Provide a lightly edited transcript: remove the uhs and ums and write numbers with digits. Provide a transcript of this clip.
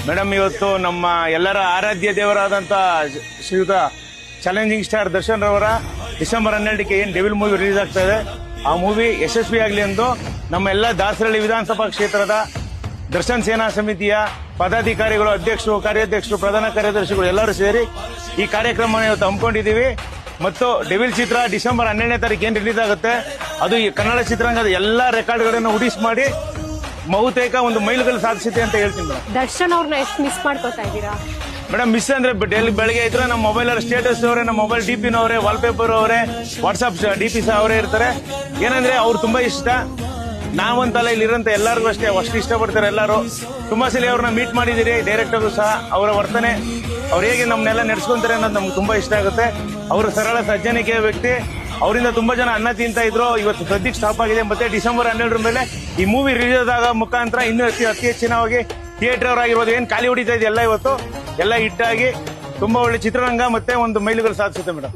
Madam, ಇವತ್ತು ನಮ್ಮ ಎಲ್ಲರ ಆರಾಧ್ಯ ದೇವರಾದಂತ ಶ್ರೀಯುತ ಚಾಲೆಂಜಿಂಗ್ ಸ್ಟಾರ್ ದರ್ಶನ್ ರವರ ಡಿಸೆಂಬರ್ 12ಕ್ಕೆ ಏನ್ ಡೆವಿಲ್ ಮೂವಿ ರಿಲೀಸ್ ಆಗ್ತಾ ಇದೆ, ಆ ಮೂವಿ ಯಶಸ್ವಿ ಆಗಲಿ ಎಂದು ನಮ್ಮ ಎಲ್ಲ ದಾಸರಳ್ಳಿ ವಿಧಾನಸಭಾ ಕ್ಷೇತ್ರದ ದರ್ಶನ್ ಸೇನಾ ಸಮಿತಿಯ ಪದಾಧಿಕಾರಿಗಳು, ಅಧ್ಯಕ್ಷರು, ಕಾರ್ಯಾಧ್ಯಕ್ಷರು, ಪ್ರಧಾನ ಕಾರ್ಯದರ್ಶಿಗಳು ಎಲ್ಲರೂ ಸೇರಿ ಈ ಕಾರ್ಯಕ್ರಮ ಇವತ್ತು ಹಮ್ಮಿಕೊಂಡಿದ್ದೀವಿ. ಮತ್ತು ಡೆವಿಲ್ ಚಿತ್ರ ಡಿಸೆಂಬರ್ 12ನೇ ತಾರೀಕು ಏನ್ ರಿಲೀಸ್ ಆಗುತ್ತೆ, ಅದು ಈ ಕನ್ನಡ ಚಿತ್ರರಂಗದ ಎಲ್ಲಾ ರೆಕಾರ್ಡ್ಗಳನ್ನು ಉಡಿಸ್ ಮಾಡಿ ಬಹುತೇಕ ಒಂದು ಮೈಲುಗಲ್ಲು ಸಾಧಿಸಿದೆ ಅಂತ ಹೇಳ್ತೀನಿ ಮೇಡಮ್. ದರ್ಶನ್ ಅವ್ರನ್ನ ಎಷ್ಟು ಮಿಸ್ ಮಾಡ್ಕೋತಾ ಇದ್ದೀರಾ ಮೇಡಮ್? ಮಿಸ್ ಅಂದ್ರೆ ಬೆಳಗ್ಗೆ ಇದ್ರೆ ನಮ್ಮ ಮೊಬೈಲ್ ಸ್ಟೇಟಸ್ ಅವರೇ, ನಮ್ಮ ಮೊಬೈಲ್ ಡಿಪಿನ ಅವರೇ, ವಾಲ್ಪೇಪರ್ ಅವರೇ, ವಾಟ್ಸ್ಆಪ್ ಡಿಪಿ ಸಹ ಅವರೇ ಇರ್ತಾರೆ. ಏನಂದ್ರೆ ಅವ್ರು ತುಂಬಾ ಇಷ್ಟ, ನಾವಂತಲ್ಲ ಇಲ್ಲಿರಂತ ಎಲ್ಲರಿಗೂ ಅಷ್ಟು ಇಷ್ಟಪಡ್ತಾರೆ ಎಲ್ಲರೂ. ತುಂಬಾ ಸಲ ಅವ್ರನ್ನ ಮೀಟ್ ಮಾಡಿದಿರಿ, ಡೈರೆಕ್ಟರ್ ಸಹ. ಅವರ ವರ್ತನೆ, ಅವ್ರು ಹೇಗೆ ನಮ್ಮನ್ನೆಲ್ಲ ನಡೆಸ್ಕೊಂತಾರೆ ಅನ್ನೋದು ನಮ್ಗೆ ತುಂಬಾ ಇಷ್ಟ ಆಗುತ್ತೆ. ಅವರು ಸರಳ ಸಜ್ಜನಿಕೆಯ ವ್ಯಕ್ತಿ. ಅವರಿಂದ ತುಂಬಾ ಜನ ಅನ್ನ ತಿಂತ ಇದ್ರು, ಇವತ್ತು ಸದ್ಯಕ್ಕೆ ಸ್ಟಾಪ್ ಆಗಿದೆ. ಮತ್ತೆ ಡಿಸೆಂಬರ್ 12 ಮೇಲೆ ಈ ಮೂವಿ ರಿಲೀಸ್ ಆಗ ಮುಖಾಂತರ ಇನ್ನೂ ಅತಿ ಹೆಚ್ಚಿನವಾಗಿ ಥಿಯೇಟರ್ ಅವರಾಗಿರೋದು ಏನ್ ಖಾಲಿ ಹೊಡಿತಾ ಇದೆ ಎಲ್ಲ ಇವತ್ತು ಎಲ್ಲ ಹಿಟ್ಟಾಗಿ ತುಂಬಾ ಒಳ್ಳೆ ಚಿತ್ರರಂಗ ಮತ್ತೆ ಒಂದು ಮೈಲುಗಲ್ಲು ಸಾಧಿಸುತ್ತೆ ಮೇಡಮ್.